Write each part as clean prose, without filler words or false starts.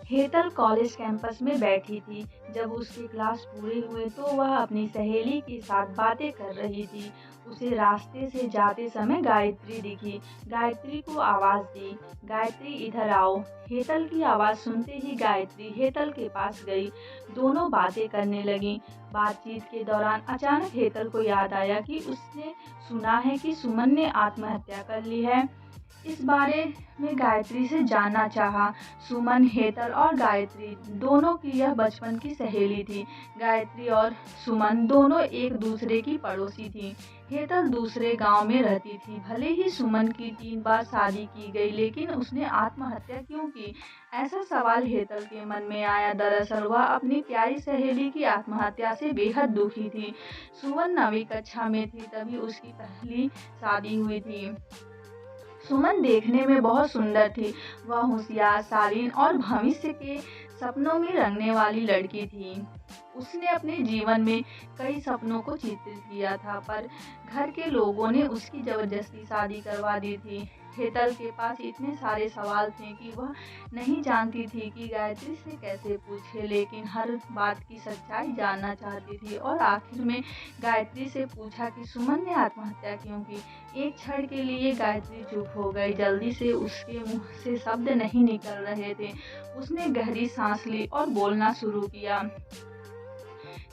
Hetal college campus में बैठी थी। जब उसके क्लास पूरे हुए तो वह अपनी सहेली के साथ बातें कर रही थी। उसे रास्ते से जाते समय गायत्री दिखी। गायत्री को आवाज़ दी, गायत्री इधर आओ। हेतल की आवाज़ सुनते ही गायत्री हेतल के पास गई। दोनों बातें करने लगीं। बातचीत के दौरान अचानक हेतल को याद आया कि उसने सुना है कि सुमन ने आत्महत्या कर ली है। इस बारे में गायत्री से जानना चाहा। सुमन, हेतल और गायत्री दोनों की यह बचपन की सहेली थी। गायत्री और सुमन दोनों एक दूसरे की पड़ोसी थीं। हेतल दूसरे गांव में रहती थी। भले ही सुमन की 3 बार शादी की गई, लेकिन उसने आत्महत्या क्यों की? ऐसा सवाल हेतल के मन में आया। दरअसल वह अपनी प्यारी सहेली की आत्महत्या से बेहद दुखी थी। सुमन 9वीं कक्षा में थी, तभी उसकी पहली शादी हुई थी। सुमन देखने में बहुत सुंदर थी। वह होशियार, शालीन और भविष्य के सपनों में रंगने वाली लड़की थी। उसने अपने जीवन में कई सपनों को चित्रित किया था, पर घर के लोगों ने उसकी जबरदस्ती शादी करवा दी थी। हेतल के पास इतने सारे सवाल थे कि वह नहीं जानती थी कि गायत्री से कैसे पूछे, लेकिन हर बात की सच्चाई जानना चाहती थी और आखिर में गायत्री से पूछा कि सुमन ने आत्महत्या क्यों की। एक क्षण के लिए गायत्री चुप हो गई। जल्दी से उसके मुंह से शब्द नहीं निकल रहे थे। उसने गहरी सांस ली और बोलना शुरू किया।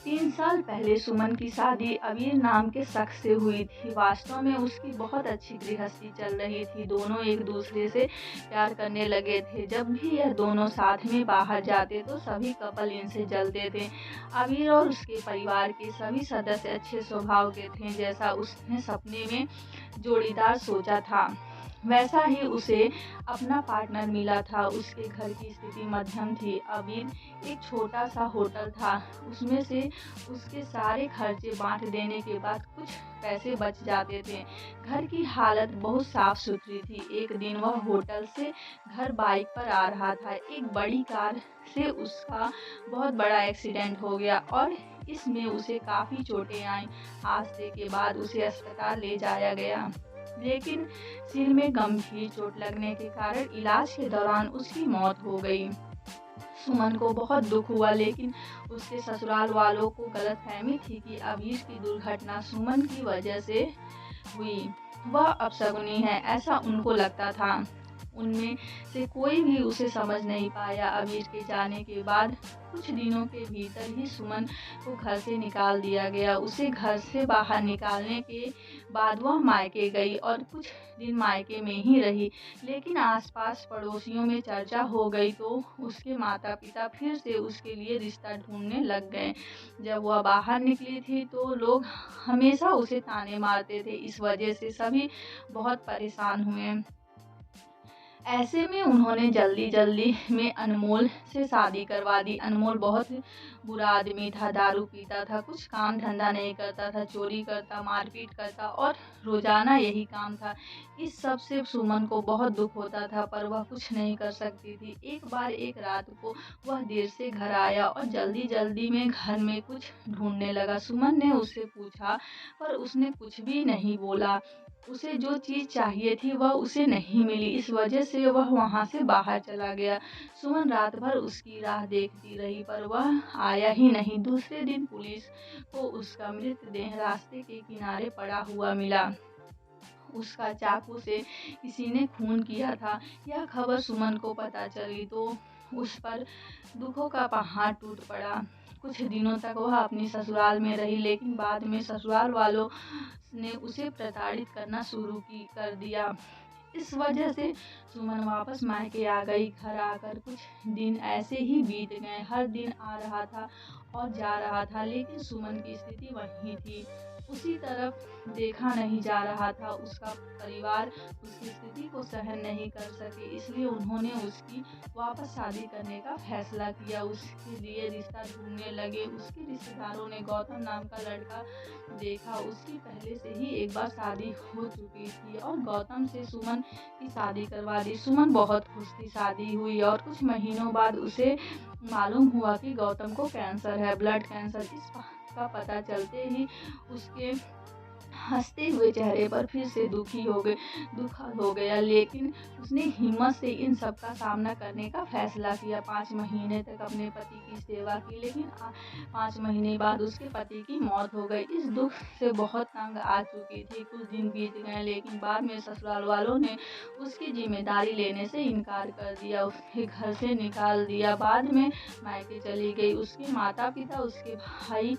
3 साल पहले सुमन की शादी अबीर नाम के शख्स से हुई थी। वास्तव में उसकी बहुत अच्छी गृहस्थी चल रही थी। दोनों एक दूसरे से प्यार करने लगे थे। जब भी यह दोनों साथ में बाहर जाते तो सभी कपल इनसे जलते थे। अबीर और उसके परिवार के सभी सदस्य अच्छे स्वभाव के थे। जैसा उसने सपने में जोड़ीदार सोचा था, वैसा ही उसे अपना पार्टनर मिला था। उसके घर की स्थिति मध्यम थी। अबीर एक छोटा सा होटल था। उसमें से उसके सारे खर्चे बांट देने के बाद कुछ पैसे बच जाते थे। घर की हालत बहुत साफ सुथरी थी। एक दिन वह होटल से घर बाइक पर आ रहा था। एक बड़ी कार से उसका बहुत बड़ा एक्सीडेंट हो गया और इसमें उसे काफ़ी चोटें आईं। हादसे के बाद उसे अस्पताल ले जाया गया, लेकिन सिर में गंभीर चोट लगने के कारण इलाज के दौरान उसकी मौत हो गई। सुमन को बहुत दुख हुआ, लेकिन उसके ससुराल वालों को गलतफहमी थी कि अबीर की दुर्घटना सुमन की वजह से हुई। वह अपशगुनी है, ऐसा उनको लगता था। उनमें से कोई भी उसे समझ नहीं पाया। अबीर के जाने के बाद कुछ दिनों के भीतर ही सुमन को घर से निकाल दिया गया। उसे घर से बाहर निकालने के बाद वह मायके गई और कुछ दिन मायके में ही रही, लेकिन आसपास पड़ोसियों में चर्चा हो गई तो उसके माता पिता फिर से उसके लिए रिश्ता ढूंढने लग गए। जब वह बाहर निकली थी तो लोग हमेशा उसे ताने मारते थे। इस वजह से सभी बहुत परेशान हुए। ऐसे में उन्होंने जल्दी में अनमोल से शादी करवा दी। अनमोल बहुत बुरा आदमी था, दारू पीता था, कुछ काम धंधा नहीं करता था, चोरी करता, मारपीट करता और रोजाना यही काम था। इस सब से सुमन को बहुत दुख होता था, पर वह कुछ नहीं कर सकती थी। एक बार एक रात को वह देर से घर आया और जल्दी में घर में कुछ ढूंढने लगा। सुमन ने उससे पूछा, पर उसने कुछ भी नहीं बोला। उसे जो चीज़ चाहिए थी वह उसे नहीं मिली। इस वजह से वह वहाँ से बाहर चला गया। सुमन रात भर उसकी राह देखती रही, पर वह आया ही नहीं। दूसरे दिन पुलिस को उसका मृतदेह रास्ते के किनारे पड़ा हुआ मिला। उसका चाकू से किसी ने खून किया था। यह खबर सुमन को पता चली तो उस पर दुखों का पहाड़ टूट पड़ा। कुछ दिनों तक वह अपनी ससुराल में रही, लेकिन बाद में ससुराल वालों ने उसे प्रताड़ित करना शुरू कर दिया। इस वजह से सुमन वापस मायके आ गई। घर आकर कुछ दिन ऐसे ही बीत गए। हर दिन आ रहा था और जा रहा था, लेकिन सुमन की स्थिति वही थी। उसी तरफ देखा नहीं जा रहा था। उसका परिवार उसकी स्थिति को सहन नहीं कर सके, इसलिए उन्होंने उसकी वापस शादी करने का फैसला किया। उसके लिए रिश्ता ढूंढने लगे। उसके रिश्तेदारों ने गौतम नाम का लड़का देखा। उसकी पहले से ही एक बार शादी हो चुकी थी और गौतम से सुमन की शादी करवा दी। सुमन बहुत खुश थी। शादी हुई और कुछ महीनों बाद उसे मालूम हुआ कि गौतम को कैंसर है, ब्लड कैंसर। इस बात का पता चलते ही उसके हँसते हुए चेहरे पर फिर से दुखा हो गया, लेकिन उसने हिम्मत से इन सब का सामना करने का फैसला किया। 5 महीने तक अपने पति की सेवा की, लेकिन 5 महीने बाद उसके पति की मौत हो गई। इस दुख से बहुत तंग आ चुकी थी। कुछ दिन बीत गए, लेकिन बाद में ससुराल वालों ने उसकी जिम्मेदारी लेने से इनकार कर दिया, उसके घर से निकाल दिया। बाद में मायके चली गई। उसके माता-पिता, उसके भाई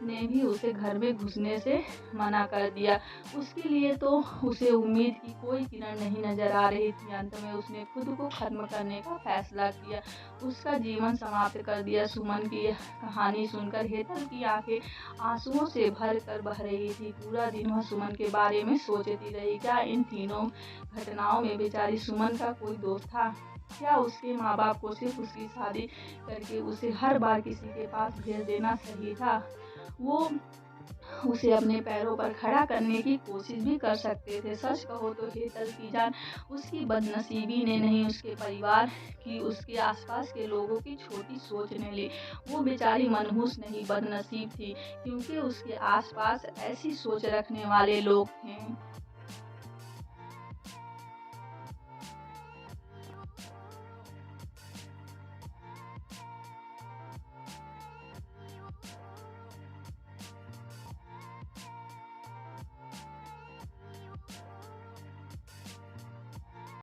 ने भी उसे घर में घुसने से मना कर दिया। उसके लिए तो उसे उम्मीद की कोई किरण नहीं नज़र आ रही थी। अंत में उसने खुद को ख़त्म करने का फैसला किया, उसका जीवन समाप्त कर दिया। सुमन की यह कहानी सुनकर हेतल की आंखें आंसुओं से भर कर बह रही थी। पूरा दिन वह सुमन के बारे में सोचती रही। क्या इन तीनों घटनाओं में बेचारी सुमन का कोई दोष था? क्या उसके माँ बाप को सिर्फ उसकी शादी करके उसे हर बार किसी के पास भेज देना सही था? वो उसे अपने पैरों पर खड़ा करने की कोशिश भी कर सकते थे। सच कहो तो हेतल की जान उसकी बदनसीबी ने नहीं, उसके परिवार की, उसके आसपास के लोगों की छोटी सोच ने ली। वो बेचारी मनहूस नहीं, बदनसीब थी, क्योंकि उसके आसपास ऐसी सोच रखने वाले लोग थे।